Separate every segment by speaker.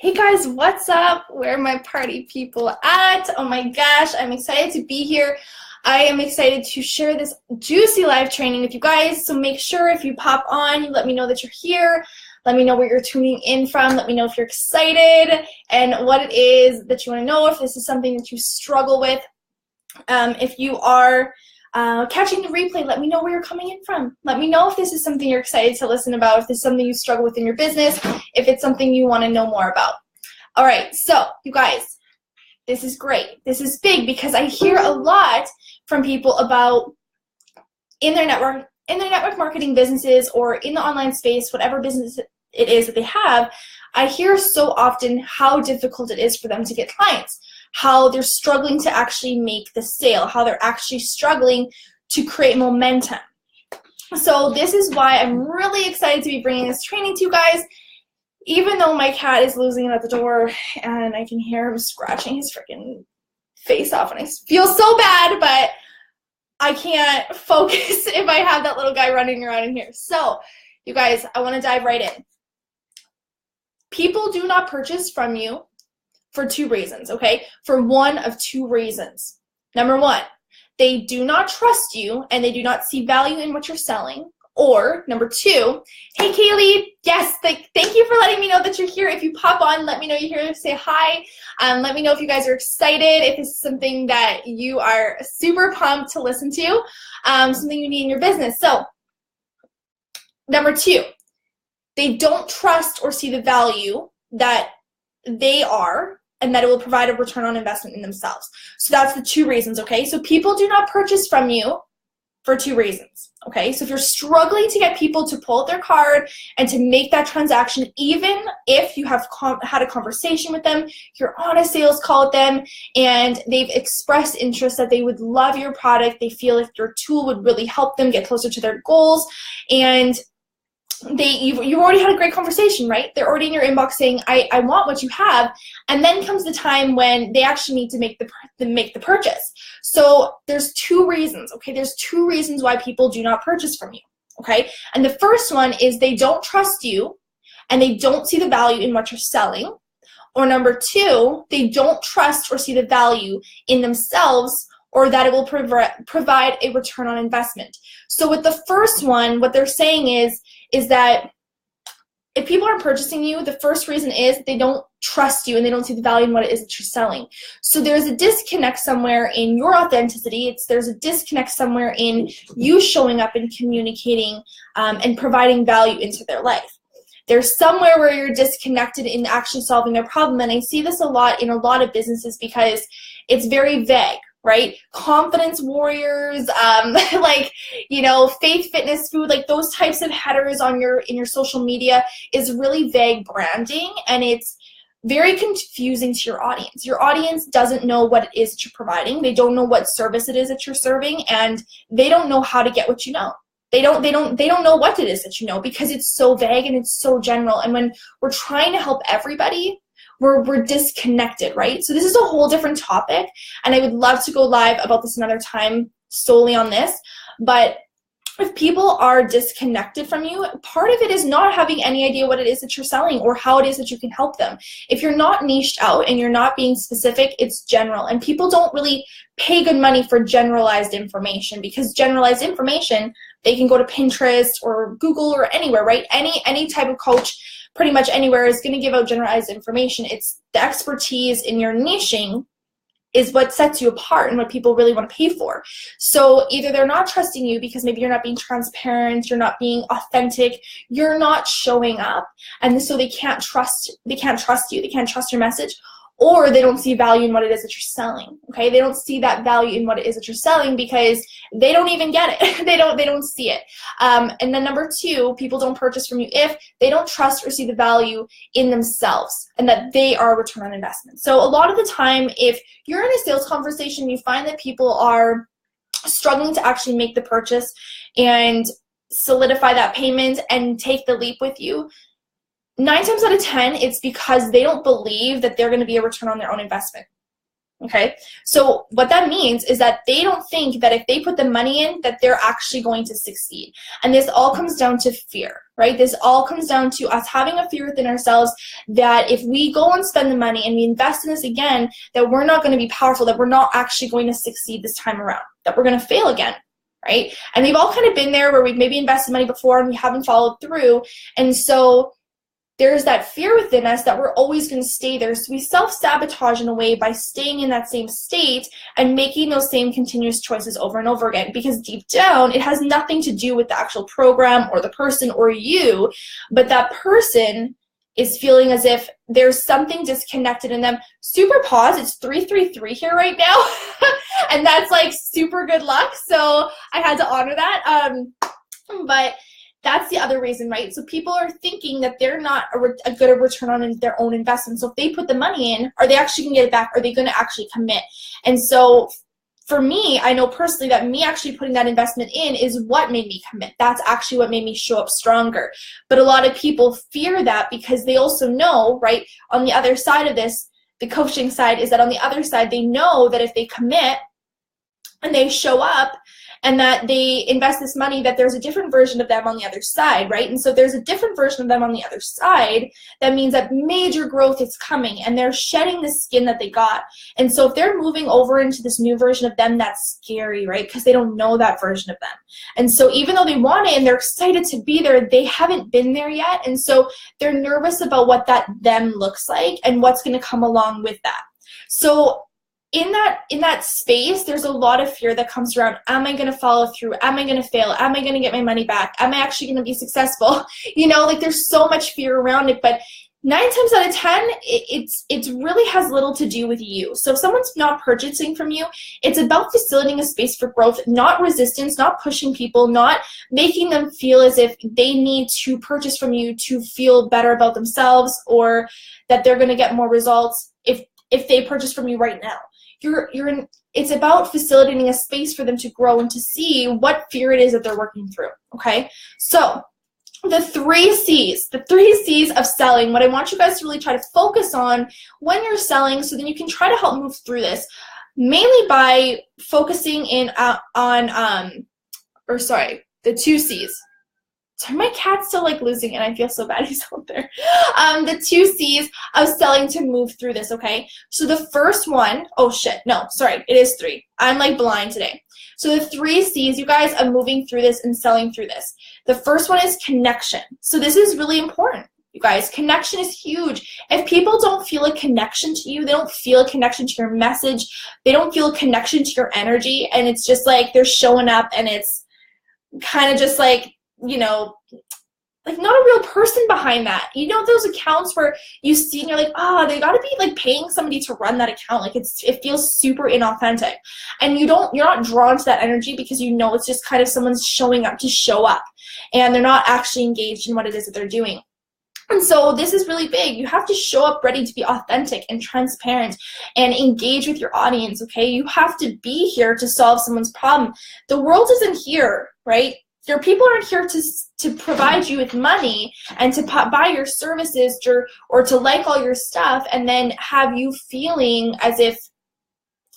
Speaker 1: Hey guys, what's up? Where are my party people at? Oh my gosh, I'm excited to be here. I am excited to share this juicy live training with you guys. So make sure if you pop on, you let me know that you're here. Let me know where you're tuning in from. Let me know if you're excited and what it is that you want to know, if this is something that you struggle with. If you are catching the replay, let me know where you're coming in from. Let me know if this is something you're excited to listen about, if this is something you struggle with in your business, if it's something you want to know more about. All right, so you guys, this is great. This is big because I hear a lot from people about in their network marketing businesses or in the online space, whatever business it is that they have. I hear so often how difficult it is for them to get clients, how they're struggling to actually make the sale, how they're actually struggling to create momentum. So this is why I'm really excited to be bringing this training to you guys, even though my cat is losing it at the door and I can hear him scratching his freaking face off and I feel so bad, but I can't focus if I have that little guy running around in here. So you guys, I want to dive right in. People do not purchase from you for two reasons, okay? For one of two reasons. Number one, they do not trust you and they do not see value in what you're selling. Or number two, hey Kaylee, yes, thank you for letting me know that you're here. If you pop on, let me know you're here, say hi. Let me know if you guys are excited, if this is something that you are super pumped to listen to, something you need in your business. So number two, they don't trust or see the value that they are and that it will provide a return on investment in themselves. So that's the two reasons, okay? So people do not purchase from you for two reasons, okay? So if you're struggling to get people to pull out their card and to make that transaction, even if you have had a conversation with them, you're on a sales call with them, and they've expressed interest that they would love your product, they feel like your tool would really help them get closer to their goals, and you've already had a great conversation, right? They're already in your inbox saying, I want what you have. And then comes the time when they actually need to make the purchase. So there's two reasons, okay? There's two reasons why people do not purchase from you, okay? And the first one is they don't trust you and they don't see the value in what you're selling. Or number two, they don't trust or see the value in themselves or that it will provide a return on investment. So with the first one, what they're saying is that if people aren't purchasing you, the first reason is they don't trust you and they don't see the value in what it is that you're selling. So there's a disconnect somewhere in your authenticity. There's a disconnect somewhere in you showing up and communicating and providing value into their life. There's somewhere where you're disconnected in actually solving their problem. And I see this a lot in a lot of businesses because it's very vague, right? Confidence warriors, like, you know, faith, fitness, food, like those types of headers in your social media is really vague branding, and it's very confusing to your audience. Your audience doesn't know what it is that you're providing. They don't know what service it is that you're serving, and they don't know how to get what you know. They don't know what it is that you know because it's so vague and it's so general. And when we're trying to help everybody, we're disconnected, right? So this is a whole different topic, and I would love to go live about this another time solely on this. But if people are disconnected from you, part of it is not having any idea what it is that you're selling or how it is that you can help them. If you're not niched out and you're not being specific, it's general. And people don't really pay good money for generalized information, because generalized information, they can go to Pinterest or Google or anywhere, right? Any type of coach pretty much anywhere is going to give out generalized information. It's the expertise in your niching is what sets you apart and what people really want to pay for. So either they're not trusting you because maybe you're not being transparent, you're not being authentic, you're not showing up, and so they can't trust you, they can't trust your message, or they don't see value in what it is that you're selling, okay? They don't see that value in what it is that you're selling because they don't even get it. they don't see it. And then number two, people don't purchase from you if they don't trust or see the value in themselves and that they are a return on investment. So a lot of the time, if you're in a sales conversation, you find that people are struggling to actually make the purchase and solidify that payment and take the leap with you. 9 times out of 10, it's because they don't believe that they're going to be a return on their own investment. Okay, so what that means is that they don't think that if they put the money in that they're actually going to succeed. And this all comes down to fear, right? This all comes down to us having a fear within ourselves that if we go and spend the money and we invest in this again, that we're not going to be powerful, that we're not actually going to succeed this time around, that we're going to fail again, right? And we've all kind of been there where we've maybe invested money before and we haven't followed through. And so there's that fear within us that we're always going to stay there. So we self-sabotage in a way by staying in that same state and making those same continuous choices over and over again, because deep down, it has nothing to do with the actual program or the person or you, but that person is feeling as if there's something disconnected in them. Super pause, it's 333 here right now, and that's like super good luck, so I had to honor that. But that's the other reason, right? So people are thinking that they're not a good return on their own investment. So if they put the money in, are they actually going to get it back? Are they going to actually commit? And so for me, I know personally that me actually putting that investment in is what made me commit. That's actually what made me show up stronger. But a lot of people fear that because they also know, right, on the other side of this, the coaching side is that on the other side, they know that if they commit and they show up, and that they invest this money, that there's a different version of them on the other side, right? And so there's a different version of them on the other side. That means that major growth is coming, and they're shedding the skin that they got. And so if they're moving over into this new version of them, that's scary, right? Because they don't know that version of them. And so even though they want it and they're excited to be there, they haven't been there yet. And so they're nervous about what that them looks like and what's going to come along with that. So in that space, there's a lot of fear that comes around. Am I going to follow through? Am I going to fail? Am I going to get my money back? Am I actually going to be successful? You know, like there's so much fear around it, but 9 times out of 10, it really has little to do with you. So if someone's not purchasing from you, it's about facilitating a space for growth, not resistance, not pushing people, not making them feel as if they need to purchase from you to feel better about themselves, or that they're going to get more results if they purchase from you right now. It's about facilitating a space for them to grow and to see what fear it is that they're working through, okay? So the 3 C's of selling, what I want you guys to really try to focus on when you're selling, so then you can try to help move through this, mainly by focusing in the 2 C's. Sorry, my cat's still like losing it. I feel so bad he's out there. The 2 C's of selling to move through this, okay? So the first one, oh shit, no, sorry, it is 3. I'm like blind today. So the 3 C's, you guys, are moving through this and selling through this. The first one is connection. So this is really important, you guys. Connection is huge. If people don't feel a connection to you, they don't feel a connection to your message, they don't feel a connection to your energy, and it's just like they're showing up and it's kind of just like, you know, like not a real person behind that. You know, those accounts where you see and you're like, oh, they got to be like paying somebody to run that account. Like it feels super inauthentic, and you're not drawn to that energy because you know it's just kind of someone's showing up to show up, and they're not actually engaged in what it is that they're doing. And so this is really big. You have to show up ready to be authentic and transparent and engage with your audience, okay? You have to be here to solve someone's problem. The world isn't here, right? Your people aren't here to provide you with money and to buy your services or to like all your stuff and then have you feeling as if,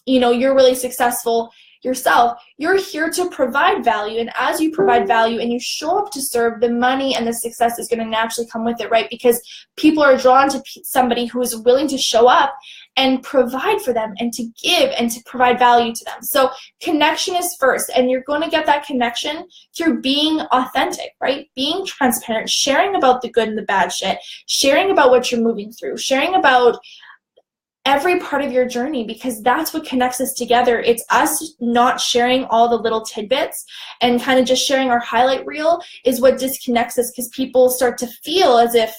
Speaker 1: you know, you're really successful yourself. You're here to provide value, and as you provide value and you show up to serve, the money and the success is going to naturally come with it, right? Because people are drawn to somebody who is willing to show up and provide for them and to give and to provide value to them. So connection is first, and you're going to get that connection through being authentic, right? Being transparent, sharing about the good and the bad shit, sharing about what you're moving through, sharing about every part of your journey, because that's what connects us together. It's us not sharing all the little tidbits and kind of just sharing our highlight reel is what disconnects us, because people start to feel as if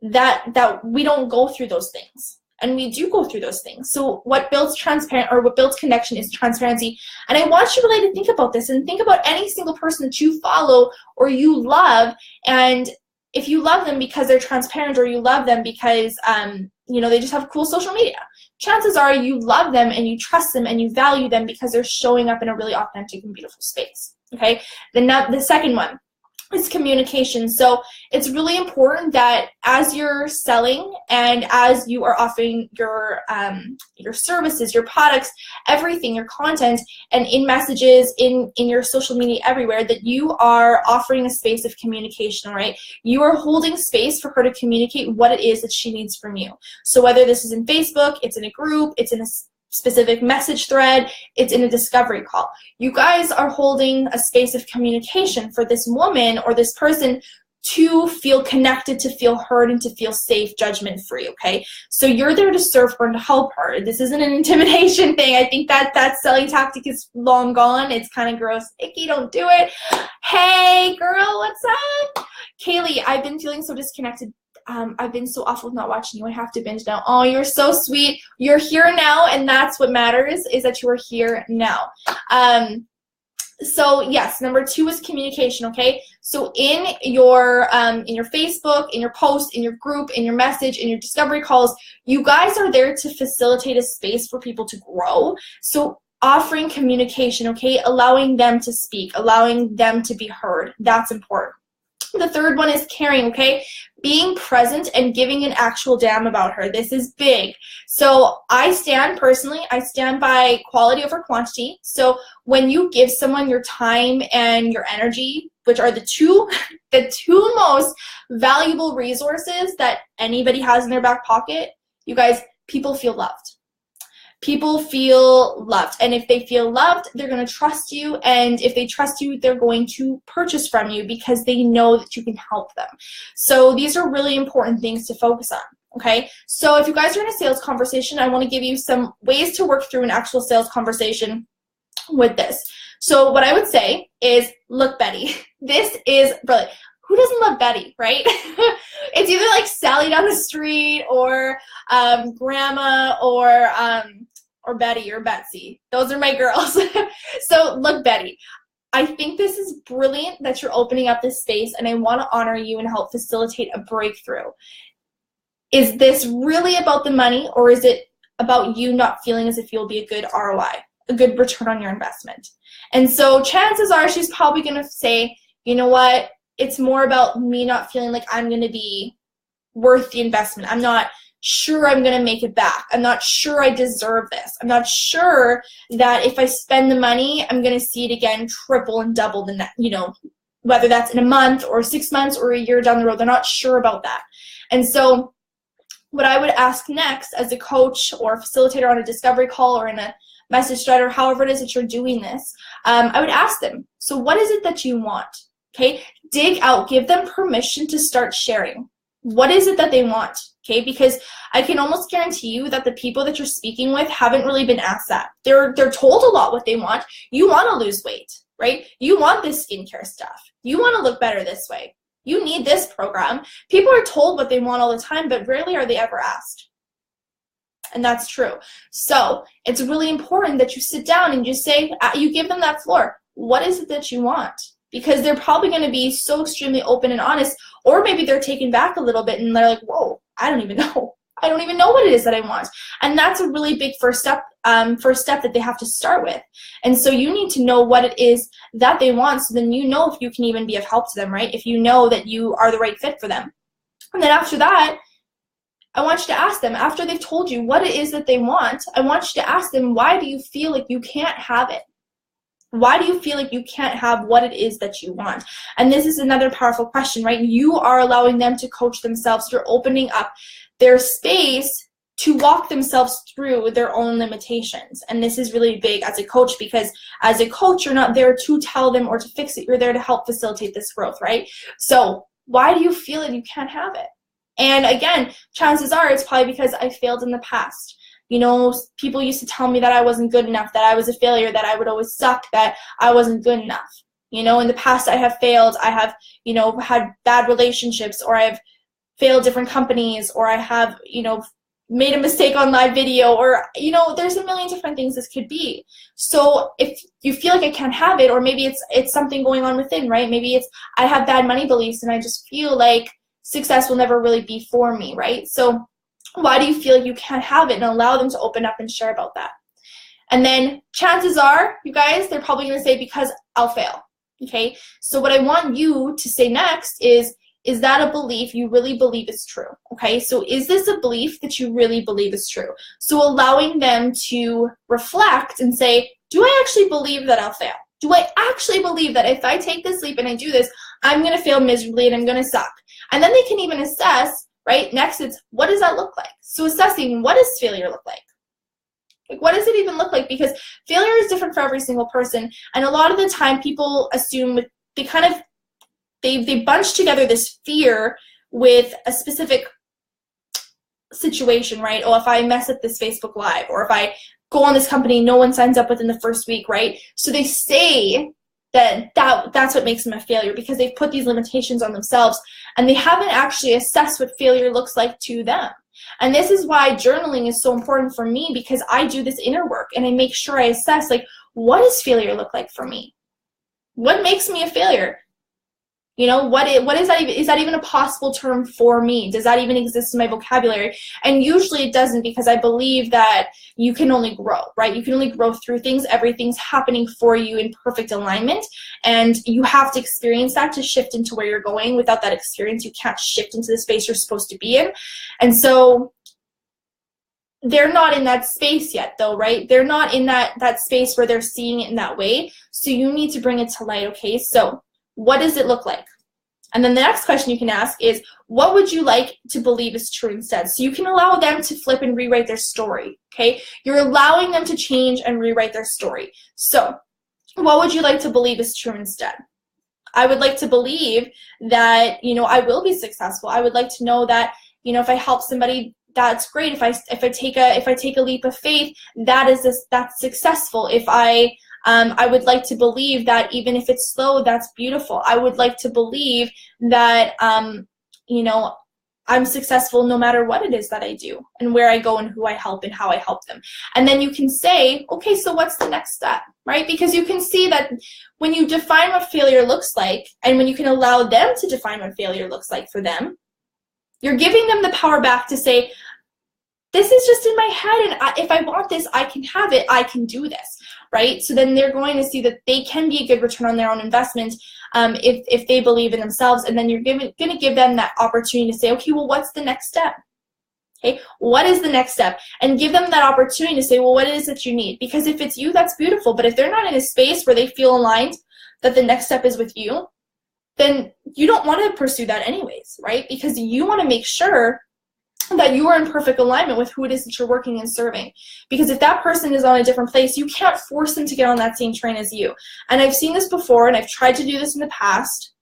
Speaker 1: that we don't go through those things. And we do go through those things. So what builds what builds connection is transparency. And I want you really to think about this and think about any single person that you follow or you love. And if you love them because they're transparent, or you love them because you know, they just have cool social media, chances are you love them and you trust them and you value them because they're showing up in a really authentic and beautiful space. Okay. Then the second one is communication. So it's really important that as you're selling and as you are offering your services, your products, everything, your content, and in messages, in your social media, everywhere, that you are offering a space of communication, right? You are holding space for her to communicate what it is that she needs from you. So whether this is in Facebook, it's in a group, it's in a specific message thread, it's in a discovery call. You guys are holding a space of communication for this woman or this person to feel connected, to feel heard, and to feel safe, judgment-free, okay? So you're there to serve her and to help her. This isn't an intimidation thing. I think that selling tactic is long gone. It's kind of gross, icky, don't do it. Hey, girl, what's up? Kaylee, I've been feeling so disconnected. I've been so awful with not watching you. I have to binge now. Oh, you're so sweet. You're here now, and that's what matters, is that you are here now. So yes, number 2 is communication, okay? So in your Facebook, in your post, in your group, in your message, in your discovery calls, you guys are there to facilitate a space for people to grow. So offering communication, okay? Allowing them to speak, allowing them to be heard. That's important. The 3rd one is caring, okay? Being present and giving an actual damn about her. This is big. So I stand by quality over quantity. So when you give someone your time and your energy, which are the two most valuable resources that anybody has in their back pocket, you guys, people feel loved. People feel loved, and if they feel loved, they're going to trust you, and if they trust you, they're going to purchase from you because they know that you can help them. So these are really important things to focus on, okay? So if you guys are in a sales conversation, I want to give you some ways to work through an actual sales conversation with this. So what I would say is, look, Betty, this is brilliant. Who doesn't love Betty, right? It's either like Sally down the street or Grandma or Betty or Betsy. Those are my girls. So look, Betty, I think this is brilliant that you're opening up this space, and I want to honor you and help facilitate a breakthrough. Is this really about the money, or is it about you not feeling as if you'll be a good ROI, a good return on your investment? And so chances are she's probably going to say, you know what? It's more about me not feeling like I'm going to be worth the investment. I'm not sure I'm going to make it back. I'm not sure I deserve this. I'm not sure that if I spend the money, I'm going to see it again triple and double the net, whether that's in a month or 6 months or a year down the road. They're not sure about that. And so what I would ask next as a coach or facilitator on a discovery call or in a message thread or however it is that you're doing this, I would ask them, so what is it that you want? Okay, dig out, give them permission to start sharing. What is it that they want? Okay, because I can almost guarantee you that the people that you're speaking with haven't really been asked that. They're told a lot what they want. You want to lose weight, right? You want this skincare stuff. You want to look better this way. You need this program. People are told what they want all the time, but rarely are they ever asked. And that's true. So it's really important that you sit down and you say, you give them that floor. What is it that you want? Because they're probably going to be so extremely open and honest, or maybe they're taken back a little bit and they're like, whoa, I don't even know. I don't even know what it is that I want. And that's a really big first step that they have to start with. And so you need to know what it is that they want, so then you know if you can even be of help to them, right? If you know that you are the right fit for them. And then after that, I want you to ask them, after they've told you what it is that they want, I want you to ask them, why do you feel like you can't have it? Why do you feel like you can't have what it is that you want? And this is another powerful question, right? You are allowing them to coach themselves. You're opening up their space to walk themselves through their own limitations. And this is really big as a coach, because as a coach, you're not there to tell them or to fix it. You're there to help facilitate this growth, right? So why do you feel that you can't have it? And again, chances are it's probably because I failed in the past. People used to tell me that I wasn't good enough, that I was a failure, that I would always suck, that I wasn't good enough. In the past I have failed. I have, had bad relationships, or I've failed different companies, or I have, made a mistake on live video, or, there's a million different things this could be. So if you feel like I can't have it, or maybe it's something going on within, right? Maybe it's I have bad money beliefs and I just feel like success will never really be for me, right? So why do you feel like you can't have it? And allow them to open up and share about that. And then chances are, you guys, they're probably going to say, because I'll fail. Okay, so what I want you to say next is that a belief you really believe is true? Okay, so is this a belief that you really believe is true? So allowing them to reflect and say, do I actually believe that I'll fail? Do I actually believe that if I take this leap and I do this, I'm going to fail miserably and I'm going to suck? And then they can even assess, right? Next, it's what does that look like? So assessing, what does failure look like? Like, what does it even look like? Because failure is different for every single person. And a lot of the time people assume they bunch together this fear with a specific situation, right? Oh, if I mess up this Facebook Live, or if I go on this company, no one signs up within the first week, right? So they say that's what makes them a failure, because they've put these limitations on themselves and they haven't actually assessed what failure looks like to them. And this is why journaling is so important for me, because I do this inner work and I make sure I assess, like, what does failure look like for me? What makes me a failure? You know, what is that even? Is that even a possible term for me? Does that even exist in my vocabulary? And usually it doesn't, because I believe that you can only grow, right? You can only grow through things. Everything's happening for you in perfect alignment, and you have to experience that to shift into where you're going. Without that experience, you can't shift into the space you're supposed to be in. And so they're not in that space yet, though, right? They're not in that space where they're seeing it in that way. So you need to bring it to light, okay? So what does it look like? And then the next question you can ask is, what would you like to believe is true instead? So you can allow them to flip and rewrite their story, okay? You're allowing them to change and rewrite their story. So what would you like to believe is true instead? I would like to believe that, you know, I will be successful. I would like to know that, you know, if I help somebody, that's great. If I take a leap of faith, that's successful. If I would like to believe that even if it's slow, that's beautiful. I would like to believe that, you know, I'm successful no matter what it is that I do and where I go and who I help and how I help them. And then you can say, okay, so what's the next step, right? Because you can see that when you define what failure looks like, and when you can allow them to define what failure looks like for them, you're giving them the power back to say, this is just in my head, and if I want this, I can have it. I can do this, right? So then they're going to see that they can be a good return on their own investment if they believe in themselves. And then you're going to give them that opportunity to say, okay, well, what's the next step? Okay, what is the next step? And give them that opportunity to say, well, what is it that you need? Because if it's you, that's beautiful. But if they're not in a space where they feel aligned that the next step is with you, then you don't want to pursue that anyways, right? Because you want to make sure that you are in perfect alignment with who it is that you're working and serving. Because if that person is on a different place, you can't force them to get on that same train as you. And I've seen this before, and I've tried to do this in the past,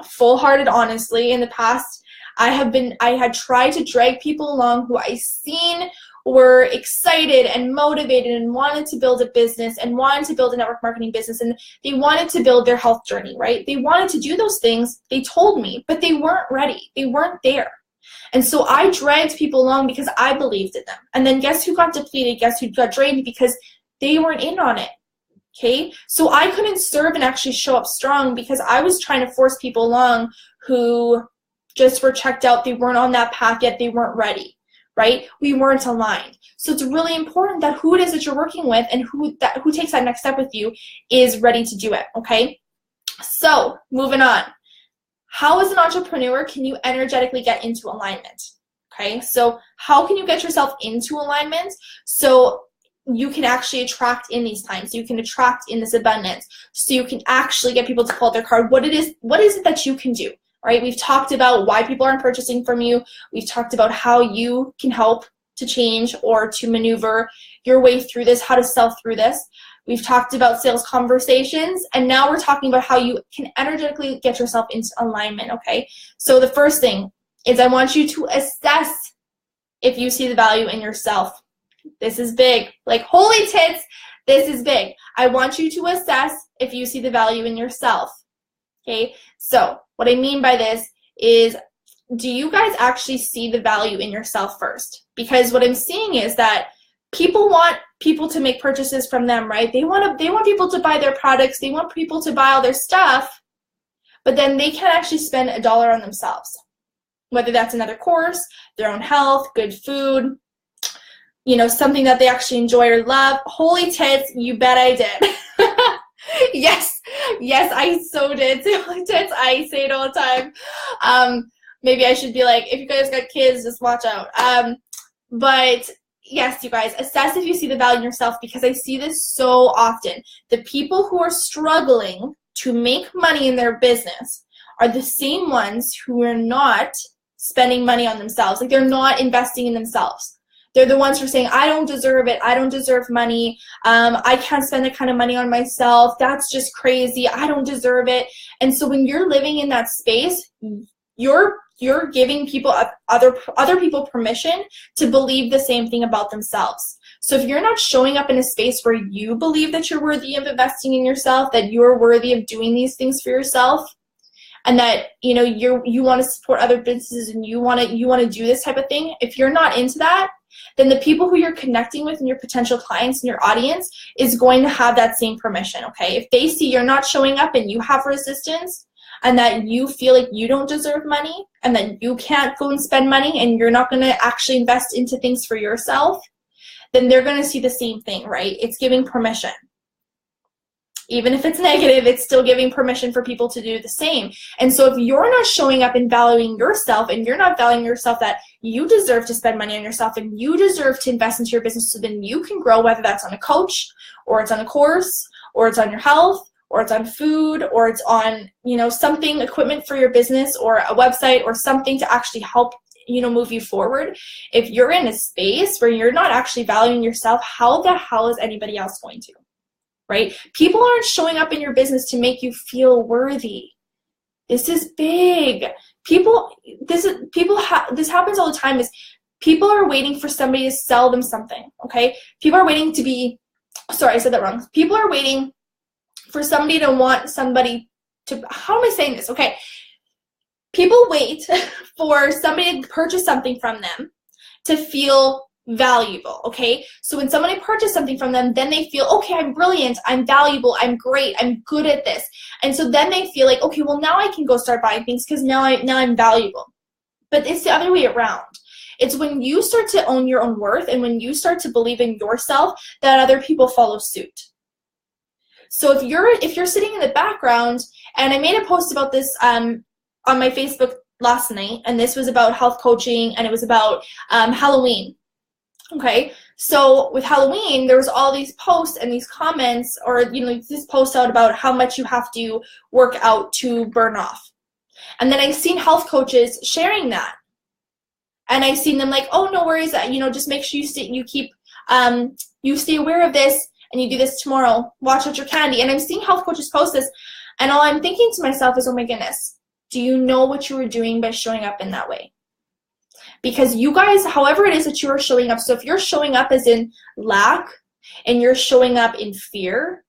Speaker 1: full-hearted, honestly. In the past, I had tried to drag people along who I seen were excited and motivated and wanted to build a business and wanted to build a network marketing business, and they wanted to build their health journey, right? They wanted to do those things, they told me, but they weren't ready. They weren't there. And so I dragged people along because I believed in them. And then guess who got depleted? Guess who got drained? Because they weren't in on it. Okay? So I couldn't serve and actually show up strong because I was trying to force people along who just were checked out. They weren't on that path yet. They weren't ready, right? We weren't aligned. So it's really important that who it is that you're working with and who takes that next step with you is ready to do it, okay? So moving on. How, as an entrepreneur, can you energetically get into alignment? Okay, so how can you get yourself into alignment so you can actually attract in these times? You can attract in this abundance. So you can actually get people to pull out their card. What is it that you can do? All right, we've talked about why people aren't purchasing from you. We've talked about how you can help to change or to maneuver your way through this, how to sell through this. We've talked about sales conversations, and now we're talking about how you can energetically get yourself into alignment, okay? So the first thing is I want you to assess if you see the value in yourself. This is big. Like, holy tits, this is big. I want you to assess if you see the value in yourself, okay? So what I mean by this is, do you guys actually see the value in yourself first? Because what I'm seeing is that people want people to make purchases from them, right? They want people to buy their products. They want people to buy all their stuff, but then they can't actually spend $1 on themselves. Whether that's another course, their own health, good food, you know, something that they actually enjoy or love. Holy tits, you bet I did. Yes, yes, I so did. I say it all the time. Maybe I should be like, if you guys got kids, just watch out. But yes, you guys, assess if you see the value in yourself, because I see this so often. The people who are struggling to make money in their business are the same ones who are not spending money on themselves. Like, they're not investing in themselves. They're the ones who are saying, I don't deserve it. I don't deserve money. I can't spend that kind of money on myself. That's just crazy. I don't deserve it. And so when you're living in that space, you're giving people, other people, permission to believe the same thing about themselves. So if you're not showing up in a space where you believe that you're worthy of investing in yourself, that you're worthy of doing these things for yourself, and that you want to support other businesses and you want to do this type of thing, if you're not into that, then the people who you're connecting with and your potential clients and your audience is going to have that same permission, okay? If they see you're not showing up and you have resistance and that you feel like you don't deserve money and that you can't go and spend money and you're not going to actually invest into things for yourself, then they're going to see the same thing, right? It's giving permission. Even if it's negative, it's still giving permission for people to do the same. And so if you're not showing up and valuing yourself, and you're not valuing yourself that you deserve to spend money on yourself and you deserve to invest into your business so then you can grow, whether that's on a coach or it's on a course or it's on your health or it's on food or it's on, something, equipment for your business or a website or something to actually help move you forward. If you're in a space where you're not actually valuing yourself, how the hell is anybody else going to? Right? People aren't showing up in your business to make you feel worthy. This is big. This happens all the time, is people are waiting for somebody to sell them something, okay? People are waiting to be, sorry, I said that wrong. People are waiting for somebody to want somebody to, how am I saying this? Okay. People wait for somebody to purchase something from them to feel valuable, okay? So when somebody purchases something from them, then they feel, okay, I'm brilliant, I'm valuable, I'm great, I'm good at this. And so then they feel like, okay, well, now I can go start buying things because now I'm valuable. But it's the other way around. It's when you start to own your own worth and when you start to believe in yourself that other people follow suit. So if you're sitting in the background, and I made a post about this on my Facebook last night, and this was about health coaching, and it was about Halloween. Okay, so with Halloween, there was all these posts and these comments, or this post out about how much you have to work out to burn off. And then I've seen health coaches sharing that, and I've seen them like, oh, no worries, just make sure you stay aware of this, and you do this tomorrow. Watch out your candy. And I'm seeing health coaches post this, and all I'm thinking to myself is, oh my goodness, do you know what you were doing by showing up in that way? Because you guys, however it is that you are showing up, so if you're showing up as in lack and you're showing up in fear,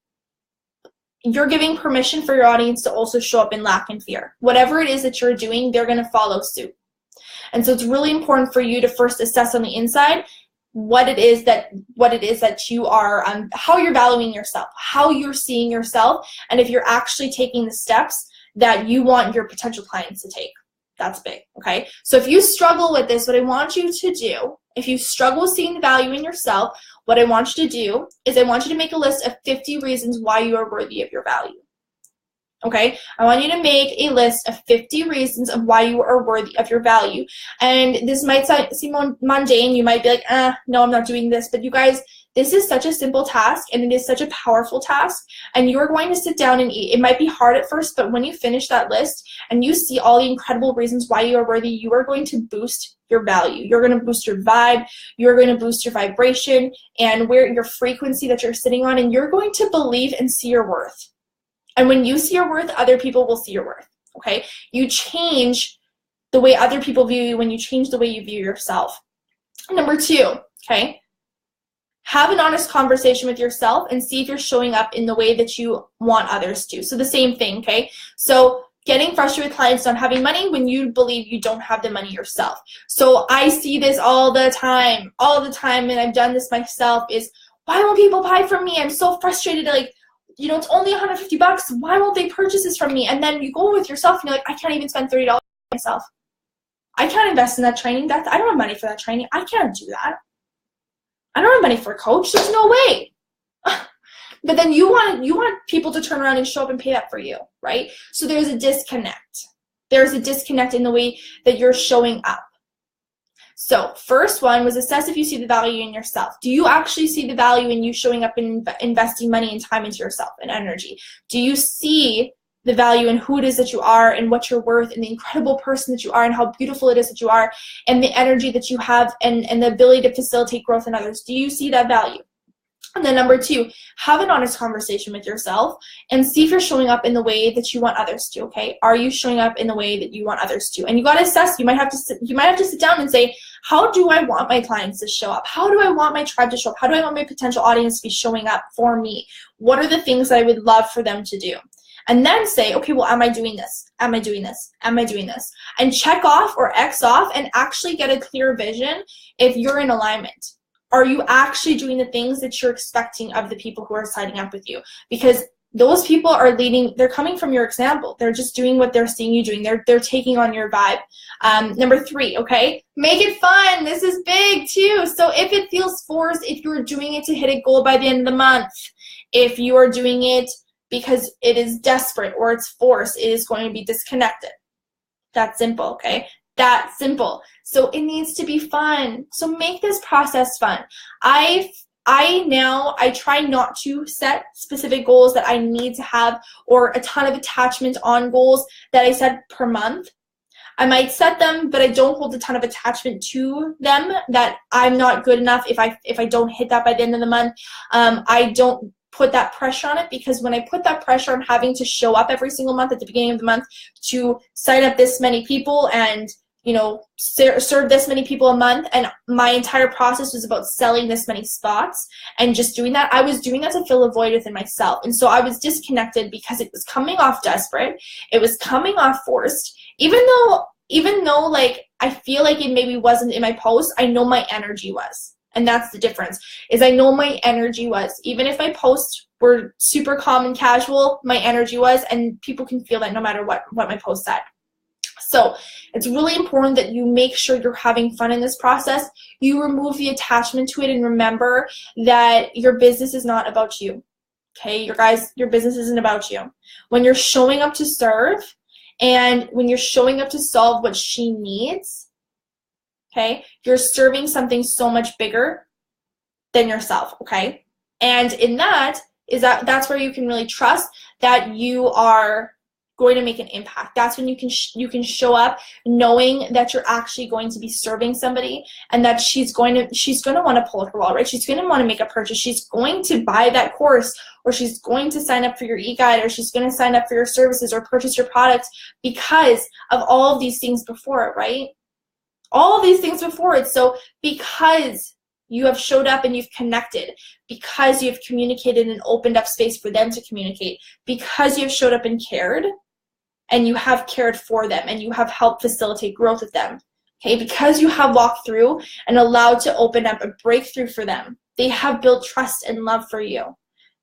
Speaker 1: you're giving permission for your audience to also show up in lack and fear. Whatever it is that you're doing, they're going to follow suit. And so it's really important for you to first assess on the inside what it is that you are, how you're valuing yourself, how you're seeing yourself, and if you're actually taking the steps that you want your potential clients to take. That's big, okay? So if you struggle with this, what I want you to do, if you struggle with seeing the value in yourself, what I want you to do is I want you to make a list of 50 reasons why you are worthy of your value, okay? I want you to make a list of 50 reasons of why you are worthy of your value. And this might seem mundane. You might be like, no, I'm not doing this. But you guys, this is such a simple task, and it is such a powerful task, and you're going to sit down and eat. It might be hard at first, but when you finish that list and you see all the incredible reasons why you are worthy, you are going to boost your value. You're going to boost your vibe. You're going to boost your vibration and where your frequency that you're sitting on, and you're going to believe and see your worth. And when you see your worth, other people will see your worth, okay? You change the way other people view you when you change the way you view yourself. Number 2, okay? Have an honest conversation with yourself and see if you're showing up in the way that you want others to. So the same thing, okay? So getting frustrated with clients not having money when you believe you don't have the money yourself. So I see this all the time, and I've done this myself, is why won't people buy from me? I'm so frustrated, like, it's only $150. Why won't they purchase this from me? And then you go with yourself and you're like, I can't even spend $30 myself. I can't invest in that training. I don't have money for that training. I can't do that. I don't have money for a coach. There's no way. But then you want people to turn around and show up and pay that for you, right? So there's a disconnect. There's a disconnect in the way that you're showing up. So first one was assess if you see the value in yourself. Do you actually see the value in you showing up and investing money and time into yourself and energy? Do you see the value in who it is that you are and what you're worth and the incredible person that you are and how beautiful it is that you are and the energy that you have and the ability to facilitate growth in others? Do you see that value? And then number two, have an honest conversation with yourself and see if you're showing up in the way that you want others to, okay? Are you showing up in the way that you want others to? And you got to assess, you might have to sit down and say, how do I want my clients to show up? How do I want my tribe to show up? How do I want my potential audience to be showing up for me? What are the things that I would love for them to do? And then say, okay, well, am I doing this? Am I doing this? Am I doing this? And check off or X off and actually get a clear vision if you're in alignment. Are you actually doing the things that you're expecting of the people who are signing up with you? Because those people are leading, they're coming from your example. They're just doing what they're seeing you doing. They're taking on your vibe. Number three, okay? Make it fun. This is big too. So if it feels forced, if you're doing it to hit a goal by the end of the month, if you are doing it because it is desperate or it's forced, it is going to be disconnected. That's simple, okay? That simple. So it needs to be fun. So make this process fun. I try not to set specific goals that I need to have or a ton of attachment on goals that I set per month. I might set them, but I don't hold a ton of attachment to them that I'm not good enough if I don't hit that by the end of the month. I don't put that pressure on it, because when I put that pressure on having to show up every single month at the beginning of the month to sign up this many people and serve this many people a month, and my entire process was about selling this many spots and just doing that. I was doing that to fill a void within myself. And so I was disconnected because it was coming off desperate. It was coming off forced. Even though like I feel like it maybe wasn't in my post, I know my energy was. And that's the difference, is I know my energy was. Even if my posts were super calm and casual, my energy was, and people can feel that no matter what my post said. So it's really important that you make sure you're having fun in this process. You remove the attachment to it, and remember that your business is not about you. Okay, your business isn't about you. When you're showing up to serve and when you're showing up to solve what she needs, okay, you're serving something so much bigger than yourself, okay? And in that's where you can really trust that you are going to make an impact. That's when you can show up knowing that you're actually going to be serving somebody, and that she's going to want to pull her wallet, right? She's going to want to make a purchase. She's going to buy that course, or she's going to sign up for your e-guide, or she's going to sign up for your services or purchase your products because of all of these things before it, right? All of these things before it. So because you have showed up and you've connected, because you've communicated and opened up space for them to communicate, because you've showed up and cared, and you have cared for them, and you have helped facilitate growth with them, okay? Because you have walked through and allowed to open up a breakthrough for them, they have built trust and love for you,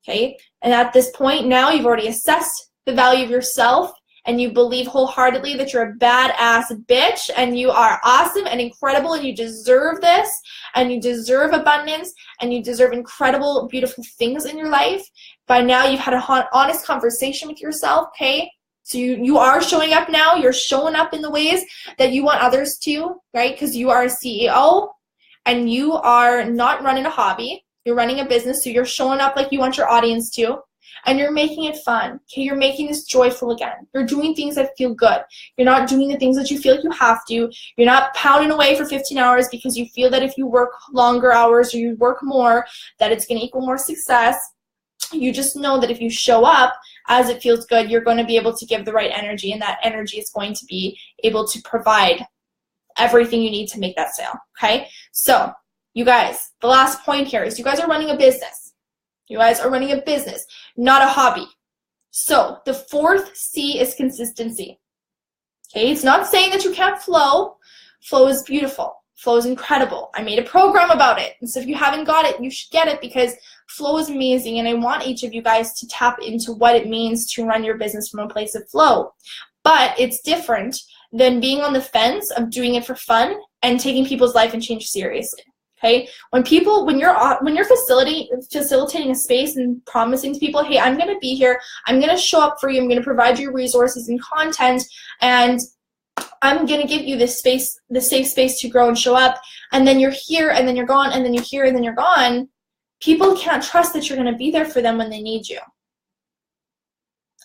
Speaker 1: okay? And at this point now, you've already assessed the value of yourself, and you believe wholeheartedly that you're a badass bitch, and you are awesome and incredible, and you deserve this, and you deserve abundance, and you deserve incredible, beautiful things in your life. By now, you've had an honest conversation with yourself, okay? So you are showing up now. You're showing up in the ways that you want others to, right? Because you are a CEO, and you are not running a hobby. You're running a business, so you're showing up like you want your audience to. And you're making it fun, okay? You're making this joyful again. You're doing things that feel good. You're not doing the things that you feel like you have to. You're not pounding away for 15 hours because you feel that if you work longer hours or you work more, that it's going to equal more success. You just know that if you show up as it feels good, you're going to be able to give the right energy, and that energy is going to be able to provide everything you need to make that sale, okay? So, you guys, the last point here is you guys are running a business. You guys are running a business, not a hobby. So the fourth C is consistency. Okay, it's not saying that you can't flow. Flow is beautiful. Flow is incredible. I made a program about it. And so if you haven't got it, you should get it, because flow is amazing. And I want each of you guys to tap into what it means to run your business from a place of flow. But it's different than being on the fence of doing it for fun and taking people's life and change seriously. Okay, when you're facilitating a space and promising to people, hey, I'm going to be here, I'm going to show up for you, I'm going to provide you resources and content, and I'm going to give you this space, the safe space to grow and show up, and then you're here, and then you're gone, and then you're here, and then you're gone, people can't trust that you're going to be there for them when they need you.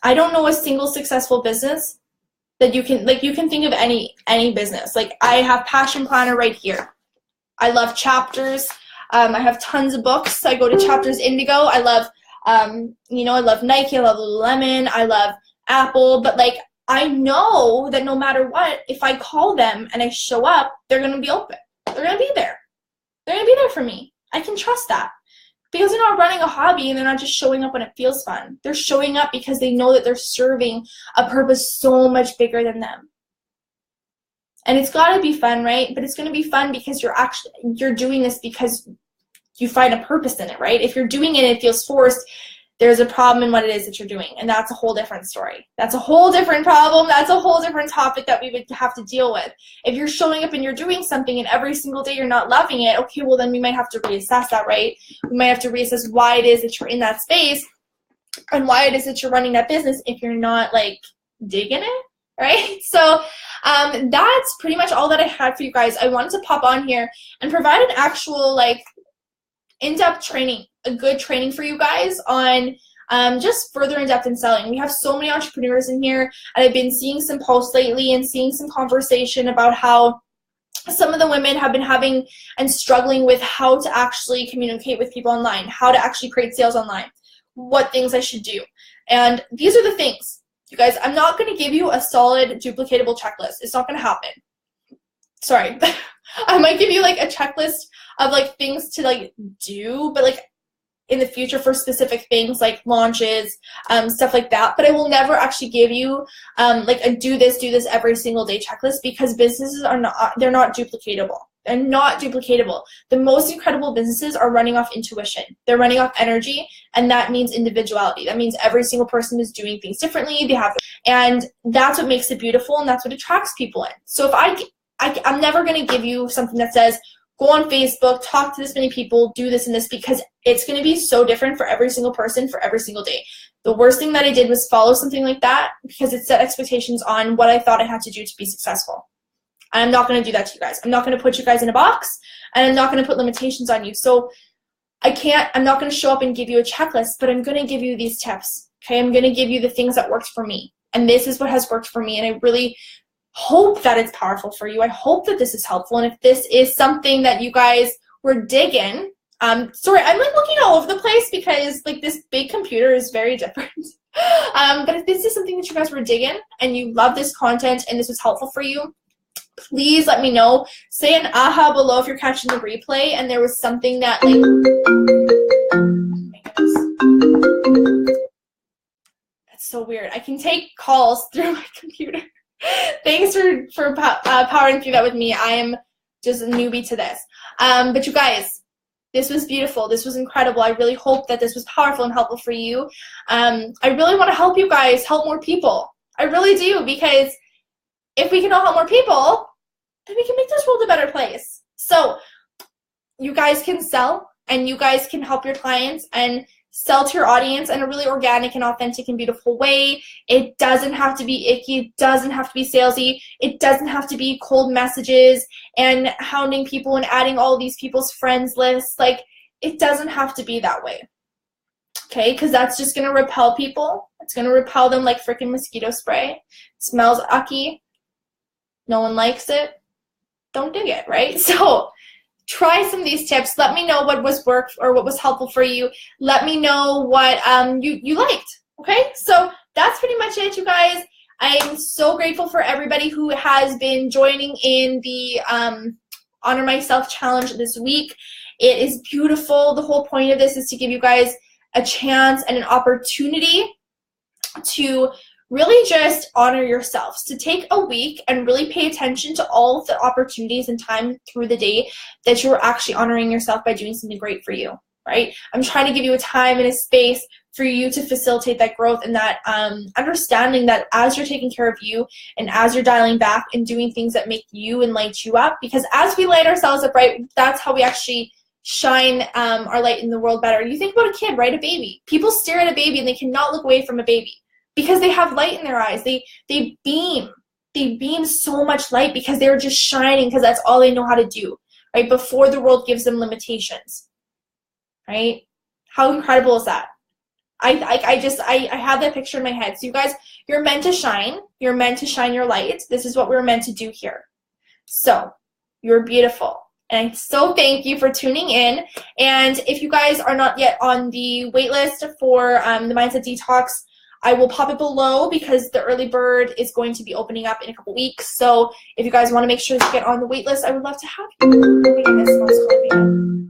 Speaker 1: I don't know a single successful business that you can think of any business. Like, I have Passion Planner right here. I love Chapters. I have tons of books. I go to Chapters Indigo. I love, I love Nike. I love Lululemon. I love Apple. But like, I know that no matter what, if I call them and I show up, they're going to be open. They're going to be there. They're going to be there for me. I can trust that. Because they're not running a hobby and they're not just showing up when it feels fun. They're showing up because they know that they're serving a purpose so much bigger than them. And it's got to be fun, right? But it's going to be fun because you're doing this because you find a purpose in it, right? If you're doing it and it feels forced, there's a problem in what it is that you're doing. And that's a whole different story. That's a whole different problem. That's a whole different topic that we would have to deal with. If you're showing up and you're doing something and every single day you're not loving it, okay, well then we might have to reassess that, right? We might have to reassess why it is that you're in that space and why it is that you're running that business if you're not like digging it, right? So that's pretty much all that I had for you guys. I wanted to pop on here and provide an actual like in-depth training, a good training for you guys on just further in-depth in selling. We have so many entrepreneurs in here, and I've been seeing some posts lately and seeing some conversation about how some of the women have been having and struggling with how to actually communicate with people online, how to actually create sales online, what things I should do. And these are the things. You guys, I'm not going to give you a solid duplicatable checklist. It's not going to happen. Sorry. I might give you like a checklist of like things to like do, but like in the future for specific things like launches, stuff like that. But I will never actually give you like a do this every single day checklist, because businesses they're not duplicatable. They're not duplicatable. The most incredible businesses are running off intuition. They're running off energy, and that means individuality. That means every single person is doing things differently. And that's what makes it beautiful, and that's what attracts people in. So if I'm never going to give you something that says, go on Facebook, talk to this many people, do this and this, because it's going to be so different for every single person for every single day. The worst thing that I did was follow something like that because it set expectations on what I thought I had to do to be successful. And I'm not going to do that to you guys. I'm not going to put you guys in a box, and I'm not going to put limitations on you. So I'm not going to show up and give you a checklist, but I'm going to give you these tips. Okay, I'm going to give you the things that worked for me. And this is what has worked for me. And I really hope that it's powerful for you. I hope that this is helpful. And if this is something that you guys were digging, sorry, I'm like looking all over the place because like this big computer is very different. But if this is something that you guys were digging and you love this content and this was helpful for you, please let me know. Say an aha below if you're catching the replay and there was something that like, oh my goodness. That's so weird. I can take calls through my computer. Thanks for powering through that with me. I am just a newbie to this. But you guys, this was beautiful. This was incredible. I really hope that this was powerful and helpful for you. I really want to help you guys help more people. I really do, because if we can all help more people, then we can make this world a better place. So you guys can sell, and you guys can help your clients and sell to your audience in a really organic and authentic and beautiful way. It doesn't have to be icky. It doesn't have to be salesy. It doesn't have to be cold messages and hounding people and adding all these people's friends lists. Like, it doesn't have to be that way. Okay, because that's just going to repel people. It's going to repel them like freaking mosquito spray. It smells ucky. No one likes it. Don't dig it, right? So try some of these tips. Let me know what was worked or what was helpful for you. Let me know what you liked, okay? So that's pretty much it, you guys. I'm so grateful for everybody who has been joining in the Honor Myself Challenge this week. It is beautiful. The whole point of this is to give you guys a chance and an opportunity to really just honor yourselves, to take a week and really pay attention to all of the opportunities and time through the day that you're actually honoring yourself by doing something great for you, right? I'm trying to give you a time and a space for you to facilitate that growth and that understanding that as you're taking care of you and as you're dialing back and doing things that make you and light you up, because as we light ourselves up, right, that's how we actually shine our light in the world better. You think about a kid, right, a baby. People stare at a baby and they cannot look away from a baby because they have light in their eyes. They beam. They beam so much light because they're just shining because that's all they know how to do, right, before the world gives them limitations, right? How incredible is that? I have that picture in my head. So you guys, you're meant to shine. You're meant to shine your light. This is what we're meant to do here. So you're beautiful. And so thank you for tuning in. And if you guys are not yet on the wait list for the Mindset Detox, I will pop it below because the early bird is going to be opening up in a couple weeks. So if you guys want to make sure to get on the wait list, I would love to have you. Oh my goodness, mom's calling me.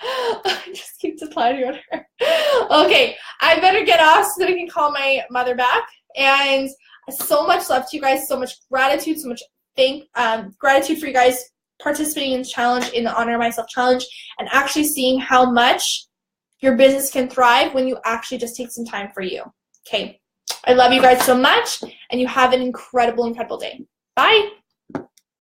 Speaker 1: I just keep declining on her. Okay, I better get off so that I can call my mother back. And so much love to you guys, so much gratitude, so much gratitude for you guys participating in the challenge, in the Honor Myself challenge, and actually seeing how much your business can thrive when you actually just take some time for you. Okay, I love you guys so much, and you have an incredible, incredible day. Bye.